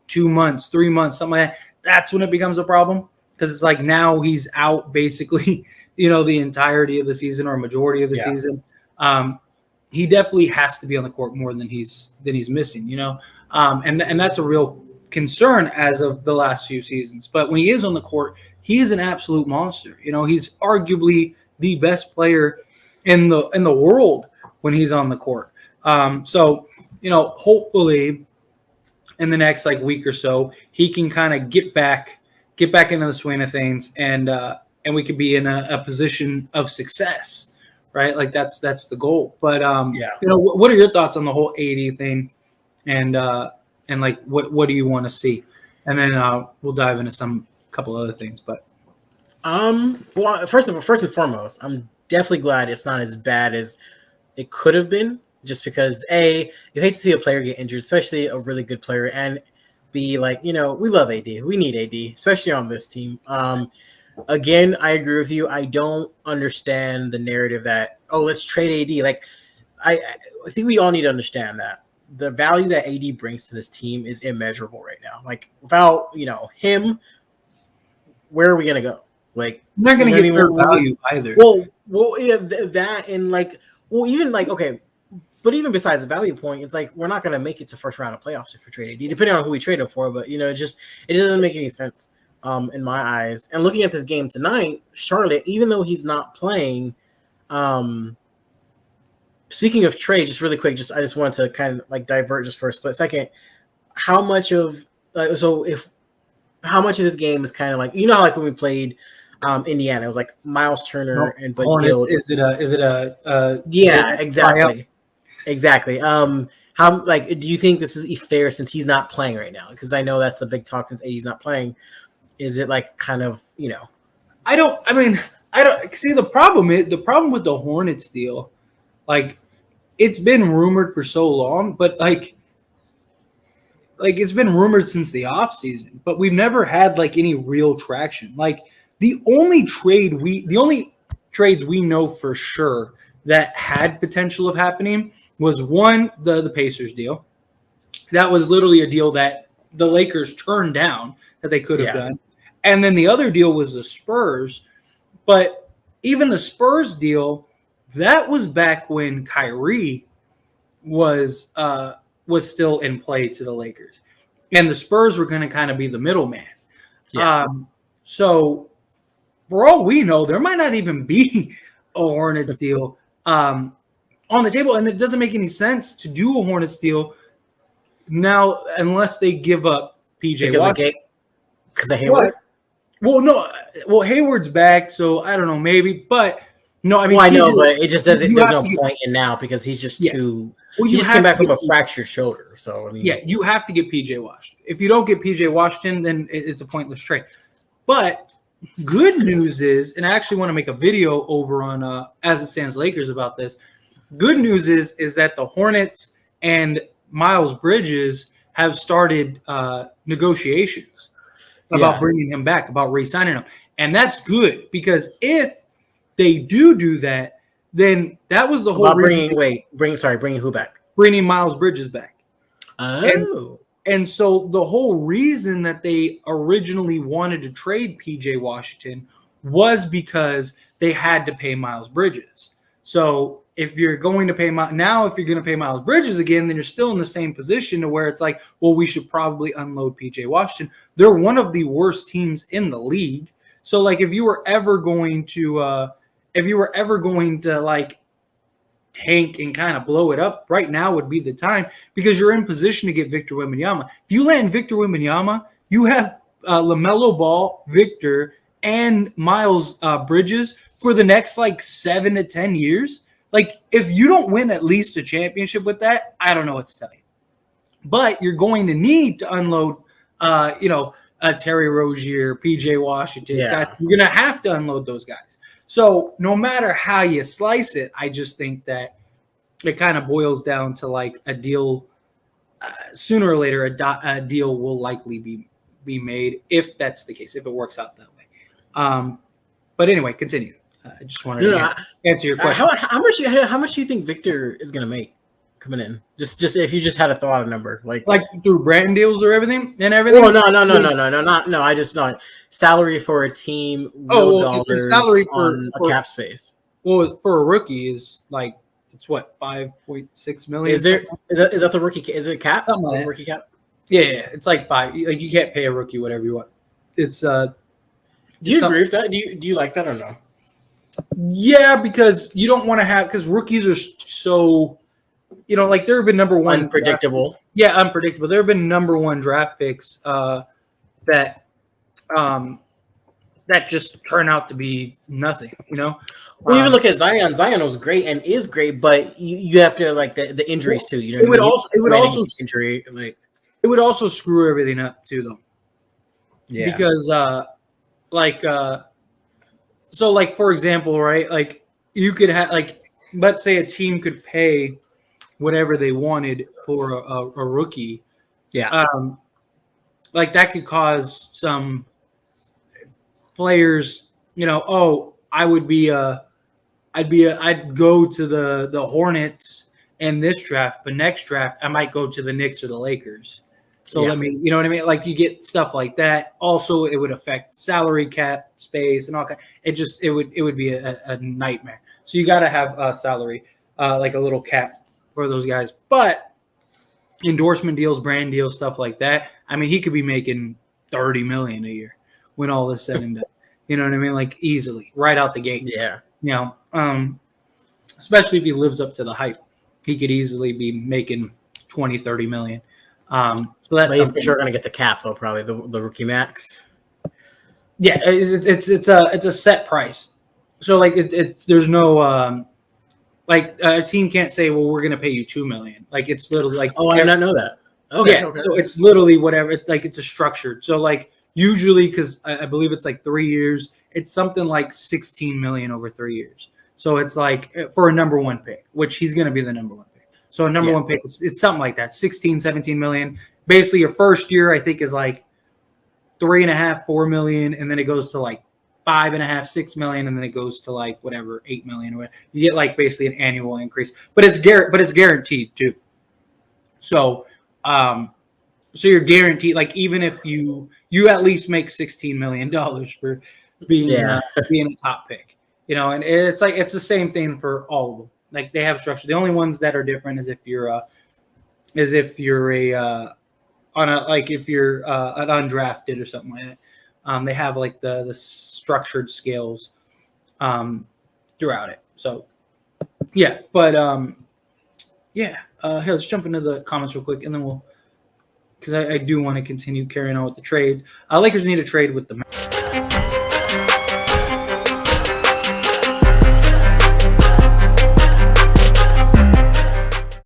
2 months, 3 months, something like that, that's when it becomes a problem because it's like now he's out basically, the entirety of the season or majority of the Yeah. season. Um, he definitely has to be on the court more than he's missing, and that's a real concern as of the last few seasons. But when he is on the court, he's an absolute monster. He's arguably the best player in the world when he's on the court. So hopefully in the next like week or so, he can kind of get back into the swing of things, and we could be in a position of success, right? Like that's the goal. But Yeah. what are your thoughts on the whole AD thing, and like what do you want to see, and then we'll dive into some couple other things. But Well, first and foremost, I'm definitely glad it's not as bad as it could have been. Just because you hate to see a player get injured, especially a really good player, and B, like we love AD, we need AD, especially on this team. Again, I agree with you. I don't understand the narrative that let's trade AD. Like I think we all need to understand that the value that AD brings to this team is immeasurable right now. Like without him, where are we gonna go? Like you're not going to get fair Well, value either. yeah, that and even okay, but even besides the value point, it's like we're not going to make it to first round of playoffs if we trade AD, depending on who we trade him for. But it doesn't make any sense in my eyes. And looking at this game tonight, Charlotte, even though he's not playing, speaking of trade, just really quick, I just wanted to kind of like divert just for a split second. How much of how much of this game is kind of like how like when we played Indiana, it was like Miles Turner and Buddy Hornets, Hield. is it a Yeah, exactly. Exactly. How do you think this is fair since he's not playing right now? Because I know that's the big talk since AD's not playing. Is it like kind of I don't see the problem with the Hornets deal. Like it's been rumored for so long, but like it's been rumored since the offseason, but we've never had like any real traction. Like the only trades we know for sure that had potential of happening was one, the Pacers deal. That was literally a deal that the Lakers turned down that they could have done. And then the other deal was the Spurs. But even the Spurs deal, that was back when Kyrie was still in play to the Lakers. And the Spurs were going to kind of be the middleman. Yeah. So for all we know, there might not even be a Hornets deal on the table. And it doesn't make any sense to do a Hornets deal now unless they give up PJ Washington. Because of Hayward? Well, no. Well, Hayward's back, so I don't know, maybe. But no, I mean, I know, but it just doesn't. There's no point in now because he's just too. Well, he just came back from a fractured shoulder, so I mean, you have to get PJ Washington. If you don't get PJ Washington, then it's a pointless trade. But good news is, and I actually want to make a video over on As It Stands Lakers about this. Good news is that the Hornets and Miles Bridges have started negotiations about bringing him back, about re-signing him. And that's good because if they do that, then that was the whole reason. Bringing who back? Bringing Miles Bridges back. Oh. And so the whole reason that they originally wanted to trade PJ Washington was because they had to pay Miles Bridges. So if you're going to pay if you're going to pay Miles Bridges again, then you're still in the same position to where it's like, well, we should probably unload PJ Washington. They're one of the worst teams in the league. So like if you were ever going to like tank and kind of blow it up, right now would be the time because you're in position to get Victor Wembanyama. If you land Victor Wembanyama, you have LaMelo Ball, Victor, and Miles Bridges for the next like 7 to 10 years. Like if you don't win at least a championship with that, I don't know what to tell you. But you're going to need to unload, Terry Rozier, PJ Washington. Guys, you're going to have to unload those guys. So no matter how you slice it, I just think that it kind of boils down to like a deal. Sooner or later, a deal will likely be made if that's the case, if it works out that way. But anyway, continue. I just wanted to answer your question. How much do you think Victor is going to make? coming in? Just if you just had to throw out a number, like through brand deals or everything. Oh no! I just not salary for a team, real His dollars salary on a cap space. Well, for a rookie is like it's what 5.6 million. Is that the rookie? Is it a cap? Something like that. Rookie cap? Yeah, it's like 5. Like you can't pay a rookie whatever you want. It's Do you agree with that? Do you like that or no? Yeah, because you don't want to have because rookies are so, like there have been number one Unpredictable. Unpredictable. There have been number one draft picks that just turn out to be nothing. Well, even look at Zion. Zion was great and is great, but you have to like the injuries too. It would also injury like it would also screw everything up too, though. Yeah, because so like for example, right? Like you could have let's say a team could pay whatever they wanted for a rookie. Yeah. Like that could cause some players, I'd go to the Hornets in this draft, but next draft I might go to the Knicks or the Lakers. So let me, you know what I mean? Like you get stuff like that. Also, it would affect salary cap space and all that. It would be a nightmare. So you got to have a salary, like a little cap for those guys. But endorsement deals, brand deals, stuff like that. I mean, he could be making $30 million a year when all is said and done. You know what I mean? Like easily, right out the gate. Yeah. Especially if he lives up to the hype, he could easily be making 20, 30 million. So that's he's for sure going to get the cap though, probably the rookie max. Yeah, it's a set price. So like there's no like a team can't say, well, we're going to pay you $2 million. Like it's literally like I did not know that. Okay. Yeah, okay. So it's literally whatever. It's like it's a structured. So like usually because I believe it's like 3 years, it's something like 16 million over 3 years. So it's like for a number one pick, which he's going to be the number one pick. So a number one pick, it's something like that, 16, 17 million. Basically, your first year, I think, is like 3.5, 4 million, and then it goes to like 5.5, 6 million, and then it goes to like whatever, 8 million or whatever. You get like basically an annual increase, but it's guaranteed too. So, so you're guaranteed, like even if you at least make $16 million for being a top pick, and it's like it's the same thing for all of them. Like they have structure. The only ones that are different is if you're an undrafted or something like that. They have like the structured scales throughout it. So yeah, but here, let's jump into the comments real quick, and then because I do want to continue carrying on with the trades. Lakers need to trade with the